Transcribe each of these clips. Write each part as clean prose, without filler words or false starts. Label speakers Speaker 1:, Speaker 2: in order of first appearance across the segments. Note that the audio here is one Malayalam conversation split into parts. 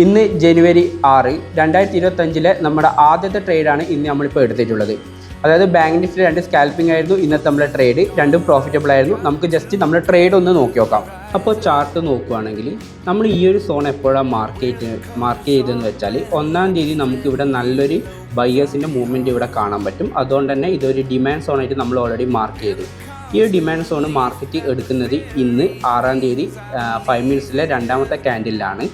Speaker 1: ഇന്ന് ജനുവരി 6, 2025 നമ്മുടെ ആദ്യത്തെ ട്രേഡാണ് ഇന്ന് നമ്മളിപ്പോൾ എടുത്തിട്ടുള്ളത്. അതായത് ബാങ്ക് നിഫ്റ്റി 2 സ്കാൽപ്പിംഗ് ആയിരുന്നു ഇന്നത്തെ നമ്മുടെ ട്രേഡ്. രണ്ടും പ്രോഫിറ്റബിൾ ആയിരുന്നു. നമുക്ക് ജസ്റ്റ് നമ്മുടെ ട്രേഡ് ഒന്ന് നോക്കി നോക്കാം. അപ്പോൾ ചാർട്ട് നോക്കുകയാണെങ്കിൽ നമ്മൾ ഈ ഒരു സോൺ എപ്പോഴാണ് മാർക്ക് ചെയ്തതെന്ന് വെച്ചാൽ 1-ാം തീയതി നമുക്കിവിടെ നല്ലൊരു ബയേഴ്സിൻ്റെ മൂവ്മെൻറ്റ് ഇവിടെ കാണാൻ പറ്റും. അതുകൊണ്ട് തന്നെ ഇതൊരു ഡിമാൻഡ് സോണായിട്ട് നമ്മൾ ഓൾറെഡി മാർക്ക് ചെയ്തു. ഈ ഒരു ഡിമാൻഡ് സോൺ മാർക്കറ്റ് എടുക്കുന്നത് ഇന്ന് 6-ാം തീയതി 5 മിനിറ്റ്സിലെ രണ്ടാമത്തെ ക്യാൻഡിലാണ്.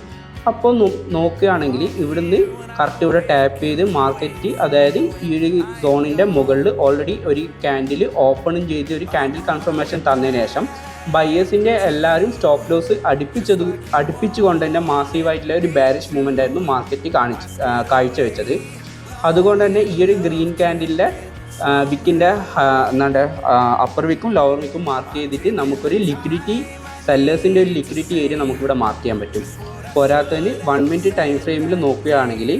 Speaker 1: അപ്പോൾ നോക്കുകയാണെങ്കിൽ ഇവിടുന്ന് കറക്റ്റ് ഇവിടെ ടാപ്പ് ചെയ്ത് മാർക്കറ്റ്, അതായത് ഈ ഒരു സോണിൻ്റെ മുകളിൽ ഓൾറെഡി ഒരു ക്യാൻഡിൽ ഓപ്പണും ചെയ്ത് ഒരു ക്യാൻഡിൽ കൺഫർമേഷൻ തന്നതിന് ശേഷം ബയേഴ്സിൻ്റെ എല്ലാവരും സ്റ്റോപ്പ് ലോസ് അടുപ്പിച്ചുകൊണ്ട് തന്നെ മാസീവായിട്ടുള്ള ഒരു ബാരിഷ് മൂവ്മെൻ്റ് ആയിരുന്നു മാർക്കറ്റ് കാഴ്ചവെച്ചത്. അതുകൊണ്ട് തന്നെ ഈ ഒരു ഗ്രീൻ ക്യാൻഡിലിൻ്റെ വിക്കിൻ്റെ അപ്പർ വിക്കും ലോവർ വിക്കും മാർക്ക് ചെയ്തിട്ട് നമുക്കൊരു ലിക്വിഡിറ്റി, സെല്ലേഴ്സിൻ്റെ ഒരു ലിക്വിഡിറ്റി ഏരിയ നമുക്കിവിടെ മാർക്ക് ചെയ്യാൻ പറ്റും. പോരാത്തതിന് 1 മിനിറ്റ് ടൈം ഫ്രെയിമിൽ നോക്കുകയാണെങ്കിൽ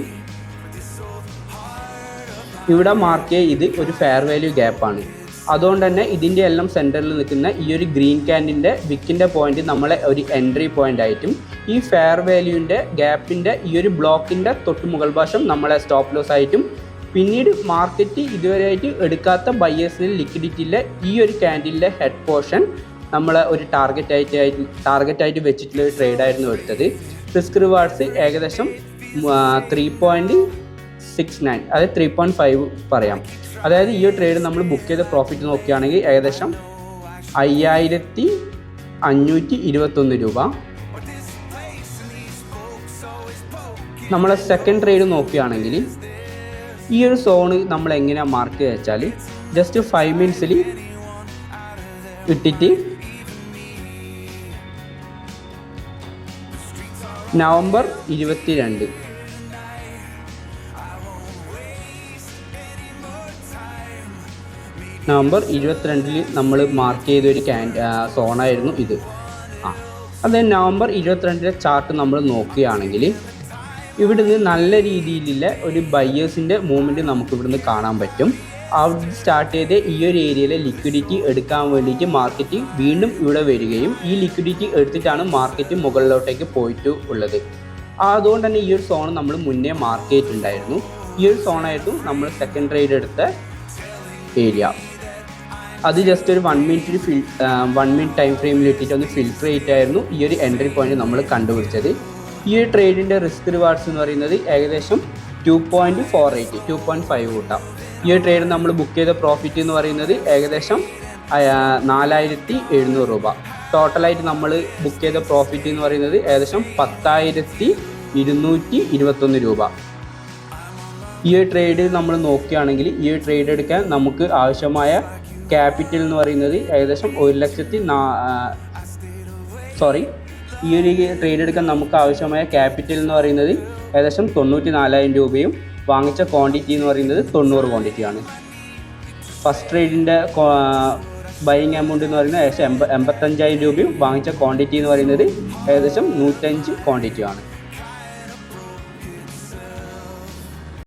Speaker 1: ഇവിടെ മാർക്ക് ചെയ്യുക ഇത് ഒരു ഫെയർ വാല്യൂ ഗ്യാപ്പാണ്. അതുകൊണ്ട് തന്നെ ഇതിൻ്റെ എല്ലാം സെൻറ്ററിൽ നിൽക്കുന്ന ഈ ഒരു ഗ്രീൻ ക്യാൻഡിൻ്റെ വിക്കിൻ്റെ പോയിന്റ് നമ്മളെ ഒരു എൻട്രി പോയിൻ്റ് ആയിട്ടും ഈ ഫെയർ വാല്യൂവിൻ്റെ ഗ്യാപ്പിൻ്റെ ഈ ഒരു ബ്ലോക്കിൻ്റെ തൊട്ട് മുകൾ വശം നമ്മളെ സ്റ്റോപ്പ് ലോസ് ആയിട്ടും പിന്നീട് മാർക്കറ്റ് ഇതുവരെയായിട്ട് എടുക്കാത്ത ബയേഴ്സിന് ലിക്വിഡിറ്റിയിലെ ഈ ഒരു ക്യാൻഡിലിൻ്റെ ഹെഡ് പോർഷൻ നമ്മൾ ഒരു ടാർഗറ്റായിട്ട് വെച്ചിട്ടുള്ള ഒരു ട്രേഡായിരുന്നു എടുത്തത്. റിസ്ക് റിവാർഡ്സ് ഏകദേശം 3.69, അതായത് 3.5 പറയാം. അതായത് ഈ ഒരു ട്രേഡ് നമ്മൾ ബുക്ക് ചെയ്ത പ്രോഫിറ്റ് നോക്കുകയാണെങ്കിൽ ഏകദേശം 5521 രൂപ. നമ്മളെ സെക്കൻഡ് ട്രേഡ് നോക്കുകയാണെങ്കിൽ ഈ ഒരു സോണ് നമ്മൾ എങ്ങനെയാണ് മാർക്ക് ചെയ്യുക വെച്ചാൽ ജസ്റ്റ് 5 മിനിറ്റ്സിൽ ഇട്ടിട്ട് നവംബർ 22 നമ്മൾ മാർക്ക് ചെയ്തൊരു സോണായിരുന്നു ഇത്. അത് നവംബർ 22 ചാർട്ട് നമ്മൾ നോക്കുകയാണെങ്കിൽ ഇവിടുന്ന് നല്ല രീതിയിലുള്ള ഒരു ബയേഴ്സിൻ്റെ മൂവ്മെൻറ്റ് നമുക്ക് ഇവിടുന്ന് കാണാൻ പറ്റും. അവിടെ സ്റ്റാർട്ട് ചെയ്ത് ഈ ഒരു ഏരിയയിലെ ലിക്വിഡിറ്റി എടുക്കാൻ വേണ്ടിയിട്ട് മാർക്കറ്റ് വീണ്ടും ഇവിടെ വരികയും ഈ ലിക്വിഡിറ്റി എടുത്തിട്ടാണ് മാർക്കറ്റ് മുകളിലോട്ടേക്ക് പോയിട്ട് ഉള്ളത്. അതുകൊണ്ട് തന്നെ ഈ ഒരു സോൺ നമ്മൾ മുന്നേ മാർക്ക് ചെയ്തിട്ടുണ്ടായിരുന്നു. ഈ ഒരു സോണായിരുന്നു നമ്മൾ സെക്കൻഡ് ട്രേഡ് എടുത്ത ഏരിയ. അത് ജസ്റ്റ് ഒരു 1 മിനിറ്റ് ടൈം ഫ്രെയിമിൽ ഇട്ടിട്ട് ഒന്ന് ഫിൽറ്റർ ചെയ്തിട്ടായിരുന്നു ഈ ഒരു എൻട്രി പോയിന്റ് നമ്മൾ കണ്ടുപിടിച്ചത്. ഈ ഒരു ട്രേഡിൻ്റെ റിസ്ക് റിവാർഡ്സ് എന്ന് പറയുന്നത് ഏകദേശം 2.48, 2.5 കൂട്ടാം. ഈ ഒരു ട്രേഡ് നമ്മൾ ബുക്ക് ചെയ്ത പ്രോഫിറ്റ് എന്ന് പറയുന്നത് ഏകദേശം 4700 രൂപ. ടോട്ടലായിട്ട് നമ്മൾ ബുക്ക് ചെയ്ത പ്രോഫിറ്റ് എന്ന് പറയുന്നത് ഏകദേശം 10,221 രൂപ. ഈ ഒരു ട്രേഡ് നമ്മൾ നോക്കുകയാണെങ്കിൽ ഈ ഒരു ട്രേഡ് എടുക്കാൻ നമുക്ക് ആവശ്യമായ ക്യാപിറ്റൽ എന്ന് പറയുന്നത് ഏകദേശം ഈ ഒരു ട്രേഡ് എടുക്കാൻ നമുക്ക് ആവശ്യമായ ക്യാപിറ്റൽ എന്ന് പറയുന്നത് ഏകദേശം 94,000 രൂപയും വാങ്ങിച്ച ക്വാണ്ടിറ്റി എന്ന് പറയുന്നത് 90 ക്വാണ്ടിറ്റിയാണ്. ഫസ്റ്റ് ട്രേഡിൻ്റെ ബൈയിങ് എമൗണ്ട് എന്ന് പറയുന്നത് ഏകദേശം 85,000 രൂപയും വാങ്ങിച്ച ക്വാണ്ടിറ്റി എന്ന് പറയുന്നത് ഏകദേശം 105 ക്വാണ്ടിറ്റിയാണ്.